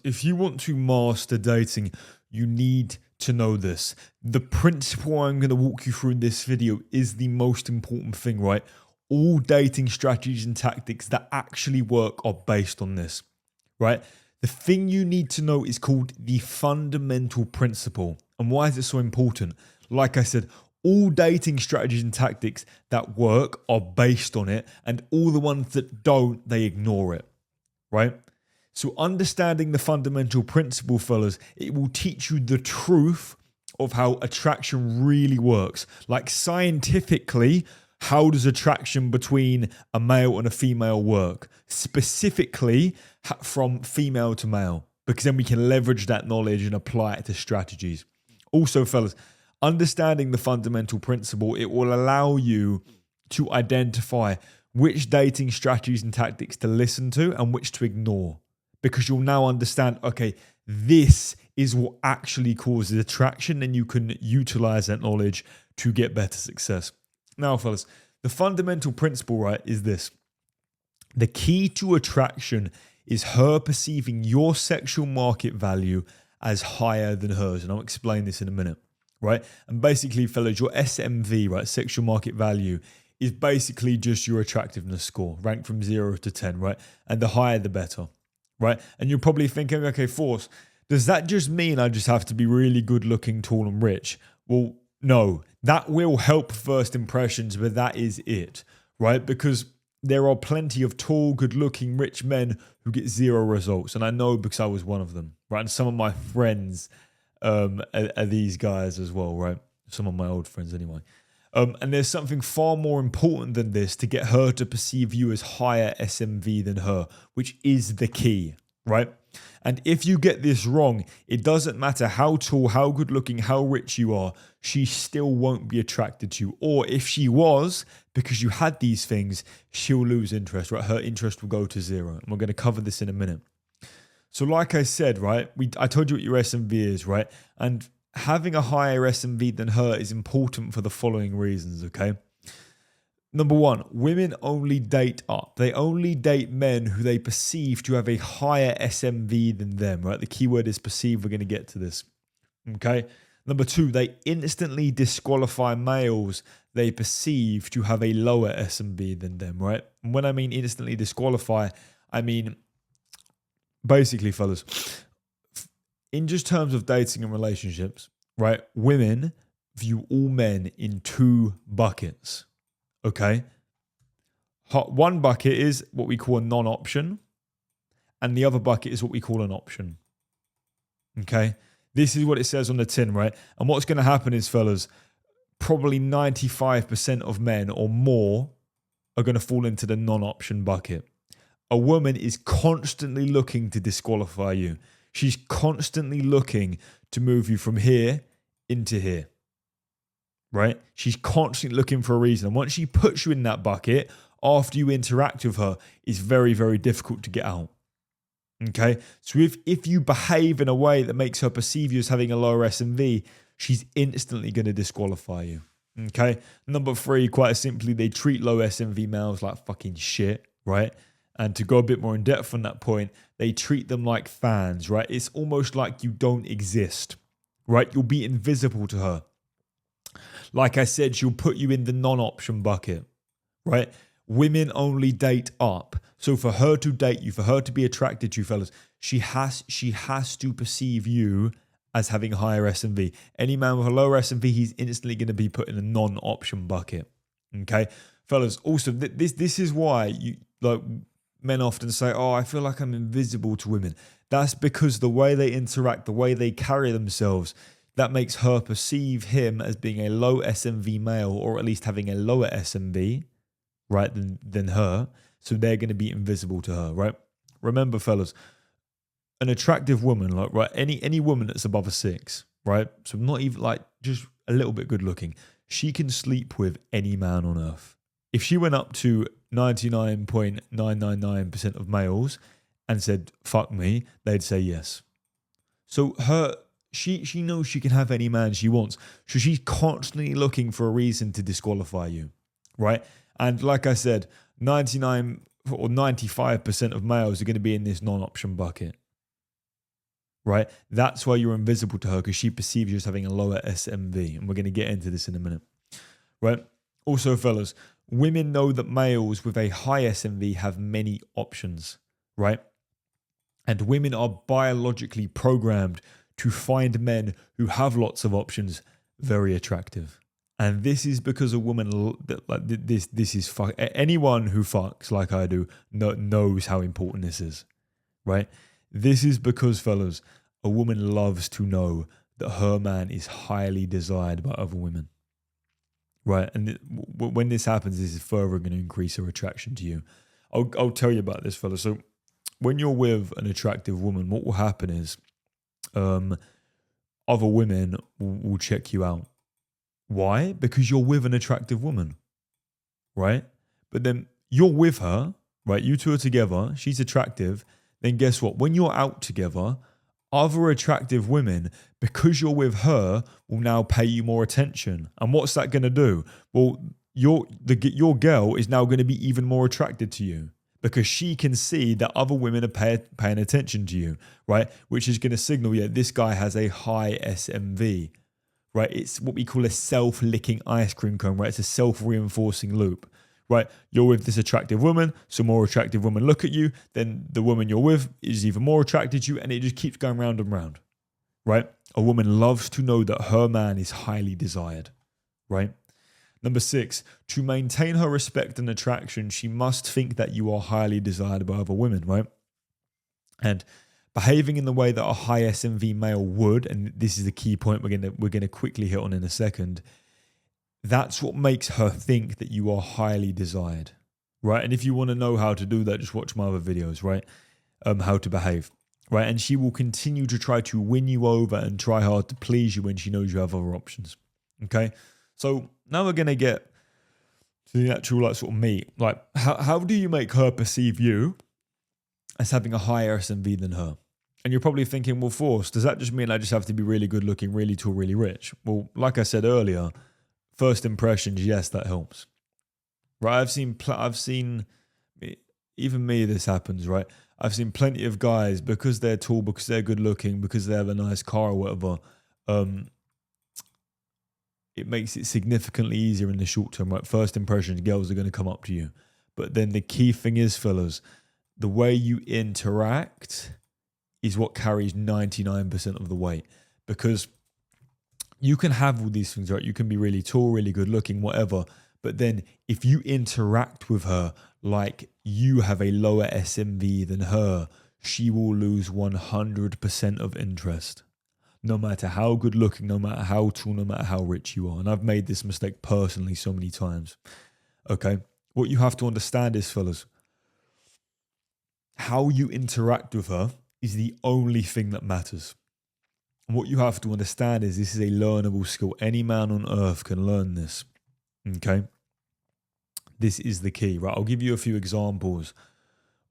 If you want to master dating, you need to know this. The principle I'm going to walk you through in this video is the most important thing, right? All dating strategies and tactics that actually work are based on this, right? The thing you need to know is called the fundamental principle. And why is it so important? Like I said, all dating strategies and tactics that work are based on it, and all the ones that don't, they ignore it, right? So understanding the fundamental principle, fellas, it will teach you the truth of how attraction really works. Like scientifically, how does attraction between a male and a female work? Specifically from female to male, because then we can leverage that knowledge and apply it to strategies. Also, fellas, understanding the fundamental principle, it will allow you to identify which dating strategies and tactics to listen to and which to ignore. Because you'll now understand, okay, this is what actually causes attraction, and you can utilize that knowledge to get better success. Now, fellas, the fundamental principle, right, is this. The key to attraction is her perceiving your sexual market value as higher than hers. And I'll explain this in a minute, right? And basically, fellas, your SMV, right, sexual market value, is basically just your attractiveness score, ranked from 0 to 10, right? And the higher, the better. Right? And you're probably thinking, okay, Force, does that just mean I just have to be really good looking, tall and rich? Well, no, that will help first impressions, but that is it, right? Because there are plenty of tall, good looking, rich men who get zero results. And I know because I was one of them, right? And some of my friends are these guys as well, right? Some of my old friends anyway. And there's something far more important than this to get her to perceive you as higher SMV than her, which is the key, right? And if you get this wrong, it doesn't matter how tall, how good looking, how rich you are, she still won't be attracted to you. Or if she was, because you had these things, she'll lose interest, right? Her interest will go to 0. And we're going to cover this in a minute. So like I said, right, I told you what your SMV is, right? And having a higher SMV than her is important for the following reasons, okay? Number one, women only date up. They only date men who they perceive to have a higher SMV than them, right? The keyword is perceive. We're going to get to this, okay? Number two, they instantly disqualify males they perceive to have a lower SMV than them, right? And when I mean instantly disqualify, I mean, basically, fellas, in just terms of dating and relationships, right? Women view all men in 2 buckets, okay? One bucket is what we call a non-option, and the other bucket is what we call an option, okay? This is what it says on the tin, right? And what's going to happen is, fellas, probably 95% of men or more are going to fall into the non-option bucket. A woman is constantly looking to disqualify you. She's constantly looking to move you from here into here, right? She's constantly looking for a reason. And once she puts you in that bucket, after you interact with her, it's very, very difficult to get out, okay? So if you behave in a way that makes her perceive you as having a lower SMV, she's instantly going to disqualify you, okay? Number 3, quite simply, they treat low SMV males like fucking shit, right? And to go a bit more in depth on that point, they treat them like fans, right? It's almost like you don't exist, right? You'll be invisible to her. Like I said, she'll put you in the non-option bucket, right? Women only date up. So for her to date you, for her to be attracted to you, fellas, she has to perceive you as having a higher SMV. Any man with a lower SMV, he's instantly going to be put in a non-option bucket, okay? Fellas, also, this is why you like... Men often say, oh, I feel like I'm invisible to women. That's because the way they interact, the way they carry themselves, that makes her perceive him as being a low SMV male, or at least having a lower SMV, right, than her. So they're going to be invisible to her, right? Remember, fellas, an attractive woman, like, right, any woman that's above a 6, right? So not even like just a little bit good looking, she can sleep with any man on earth. If she went up to 99.999% of males and said, fuck me, they'd say yes. So she knows she can have any man she wants. So she's constantly looking for a reason to disqualify you, right? And like I said, 99 or 95% of males are going to be in this non-option bucket. right? That's why you're invisible to her, because she perceives you as having a lower SMV. And we're going to get into this in a minute, right? Also, fellas, women know that males with a high SMV have many options, right? And women are biologically programmed to find men who have lots of options very attractive. And this is because a woman, like this is anyone who fucks like I do knows how important this is, right? This is because, fellas, a woman loves to know that her man is highly desired by other women, right? And when this happens, this is further going to increase her attraction to you. I'll tell you about this, fellas. So when you're with an attractive woman, what will happen is other women will check you out. Why? Because you're with an attractive woman, right? But then you're with her, right? You two are together. She's attractive. Then guess what? When you're out together, other attractive women, because you're with her, will now pay you more attention. And what's that going to do? Well, your girl is now going to be even more attracted to you, because she can see that other women are paying attention to you, right? Which is going to signal, yeah, this guy has a high SMV, right? It's what we call a self-licking ice cream cone, right? It's a self-reinforcing loop, right? You're with this attractive woman, so more attractive women look at you, then the woman you're with is even more attracted to you, and it just keeps going round and round, right? A woman loves to know that her man is highly desired, right? Number 6, to maintain her respect and attraction, she must think that you are highly desired by other women, right? And behaving in the way that a high SMV male would, and this is the key point we're gonna quickly hit on in a second, that's what makes her think that you are highly desired, right? And if you want to know how to do that, just watch my other videos, right? How to behave, right? And she will continue to try to win you over and try hard to please you when she knows you have other options, okay? So now we're going to get to the actual sort of meat. Like, how do you make her perceive you as having a higher SMV than her? And you're probably thinking, well, Force, does that just mean I just have to be really good looking, really tall, really rich? Well, like I said earlier, first impressions, yes, that helps. Right? I've seen, even me, this happens, right? I've seen plenty of guys, because they're tall, because they're good looking, because they have a nice car or whatever, it makes it significantly easier in the short term, right? First impressions, girls are going to come up to you. But then the key thing is, fellas, the way you interact is what carries 99% of the weight. Because you can have all these things, right? You can be really tall, really good looking, whatever. But then if you interact with her like you have a lower SMV than her, she will lose 100% of interest. No matter how good looking, no matter how tall, no matter how rich you are. And I've made this mistake personally so many times. Okay? What you have to understand is, fellas, how you interact with her is the only thing that matters. And what you have to understand is this is a learnable skill. Any man on earth can learn this. Okay? This is the key, right? I'll give you a few examples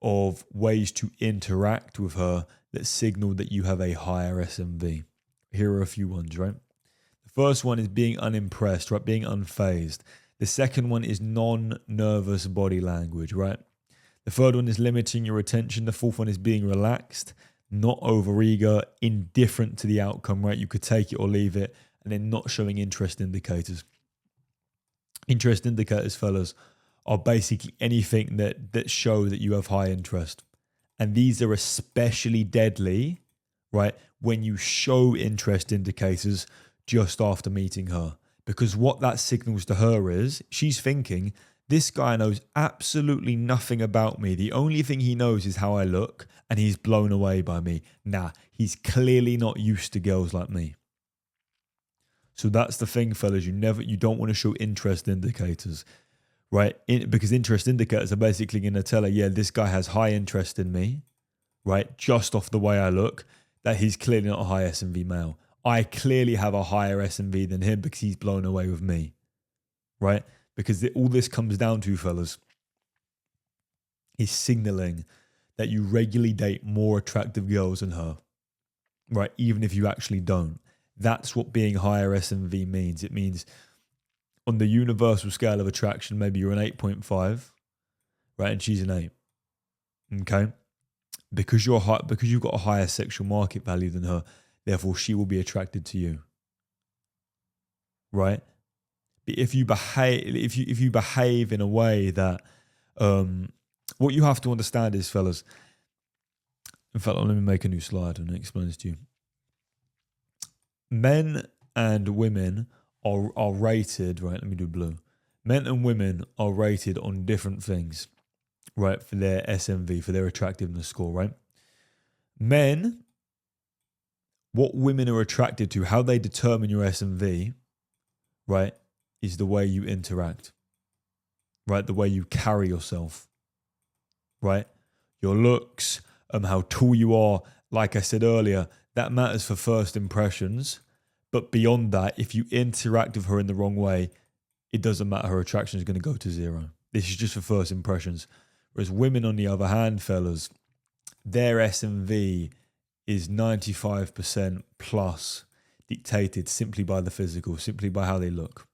of ways to interact with her that signal that you have a higher SMV. Here are a few ones, right? The first one is being unimpressed, right? Being unfazed. The second one is non-nervous body language, right? The third one is limiting your attention. The fourth one is being relaxed, not overeager, indifferent to the outcome, right? You could take it or leave it, and then not showing interest indicators. Interest indicators, fellas, are basically anything that show that you have high interest. And these are especially deadly, right, when you show interest indicators just after meeting her. Because what that signals to her is, she's thinking, this guy knows absolutely nothing about me. The only thing he knows is how I look, and he's blown away by me. Nah, he's clearly not used to girls like me. So that's the thing, fellas. You don't want to show interest indicators, right? Because interest indicators are basically going to tell her, yeah, this guy has high interest in me, right? Just off the way I look, that he's clearly not a high SMV male. I clearly have a higher SMV than him because he's blown away with me, right? Because all this comes down to, fellas, is signaling that you regularly date more attractive girls than her, right? Even if you actually don't. That's what being higher SMV means. It means on the universal scale of attraction, maybe you're an 8.5, right? And she's an 8, okay? because because you've got a higher sexual market value than her, therefore she will be attracted to you. Right? But if you behave in a way that what you have to understand is, fellas, in fact, let me make a new slide and explain this to you. Men and women are rated, right? Let me do blue. Men and women are rated on different things, right? For their SMV, for their attractiveness score, right? Men, what women are attracted to, how they determine your SMV, right, is the way you interact, right? The way you carry yourself, right? Your looks, how tall you are. Like I said earlier, that matters for first impressions. But beyond that, if you interact with her in the wrong way, it doesn't matter. Her attraction is going to go to zero. This is just for first impressions. Whereas women, on the other hand, fellas, their SMV is 95% plus dictated simply by the physical, simply by how they look,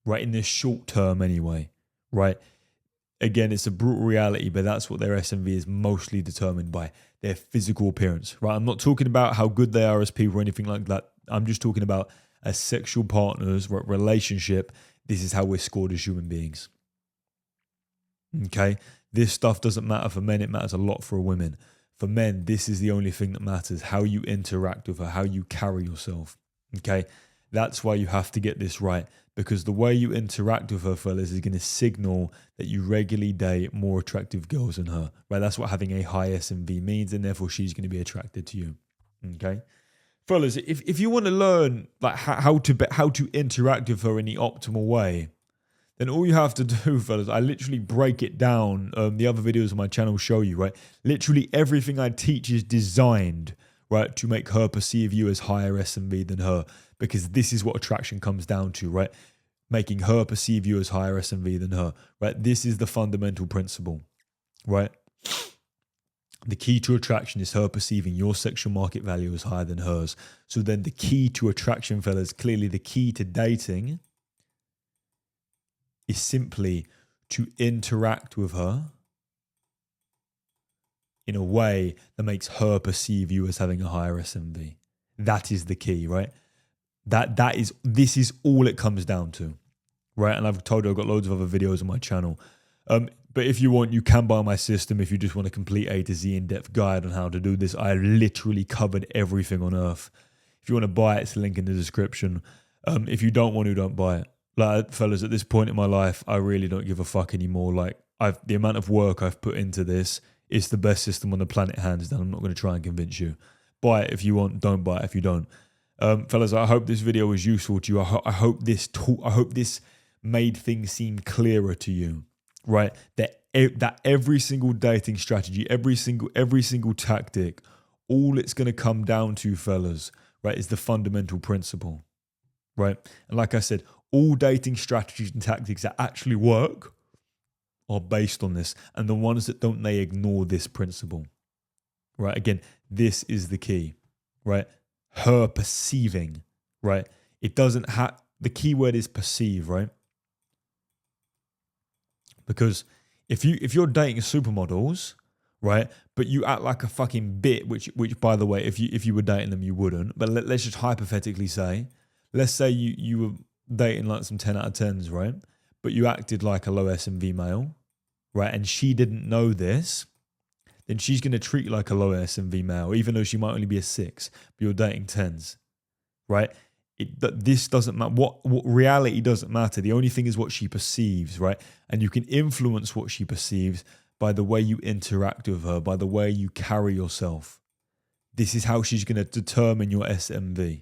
right? In the short term anyway, right? Again, it's a brutal reality, but that's what their SMV is mostly determined by, their physical appearance, right? I'm not talking about how good they are as people or anything like that. I'm just talking about as sexual partners, relationship. This is how we're scored as human beings. Okay? This stuff doesn't matter for men. It matters a lot for women. For men, this is the only thing that matters, how you interact with her, how you carry yourself. Okay? That's why you have to get this right, because the way you interact with her, fellas, is going to signal that you regularly date more attractive girls than her, right? That's what having a high SMV means, and therefore she's going to be attracted to you. Okay? Fellas, if you want to learn like how to interact with her in the optimal way, then all you have to do, fellas, I literally break it down. The other videos on my channel show you, right? Literally everything I teach is designed, right, to make her perceive you as higher SMV than her, because this is what attraction comes down to, right? Making her perceive you as higher SMV than her, right? This is the fundamental principle, right? The key to attraction is her perceiving your sexual market value as higher than hers. So then the key to attraction, fellas, clearly the key to dating is simply to interact with her in a way that makes her perceive you as having a higher SMV. That is the key, right? This is all it comes down to, right? And I've told you I've got loads of other videos on my channel. But if you want, you can buy my system. If you just want a complete A to Z in-depth guide on how to do this, I literally covered everything on earth. If you want to buy it, it's the link in the description. If you don't want to, don't buy it. Like, fellas, at this point in my life, I really don't give a fuck anymore. Like, the amount of work I've put into this, it's the best system on the planet, hands down. I'm not going to try and convince you. Buy it if you want, don't buy it if you don't. Fellas, I hope this video was useful to you. I hope this made things seem clearer to you, right? That every single dating strategy, every single tactic, all it's going to come down to, fellas, right, is the fundamental principle, right? And like I said, all dating strategies and tactics that actually work are based on this, and the ones that don't, they ignore this principle, right? Again, this is the key, right? Her perceiving, right? It doesn't have, the key word is perceive, right? Because if you're dating supermodels, right, but you act like a fucking bit, which by the way, if you were dating them, you wouldn't. But let's just hypothetically say, let's say you were dating like some 10 out of 10s, right? But you acted like a low SMV male, right? And she didn't know this, then she's going to treat you like a low SMV male, even though she might only be a 6, but you're dating 10s, right? This doesn't matter. What reality doesn't matter. The only thing is what she perceives, right? And you can influence what she perceives by the way you interact with her, by the way you carry yourself. This is how she's going to determine your SMV.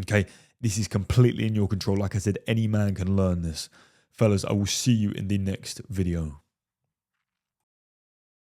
Okay? This is completely in your control. Like I said, any man can learn this. Fellas, I will see you in the next video.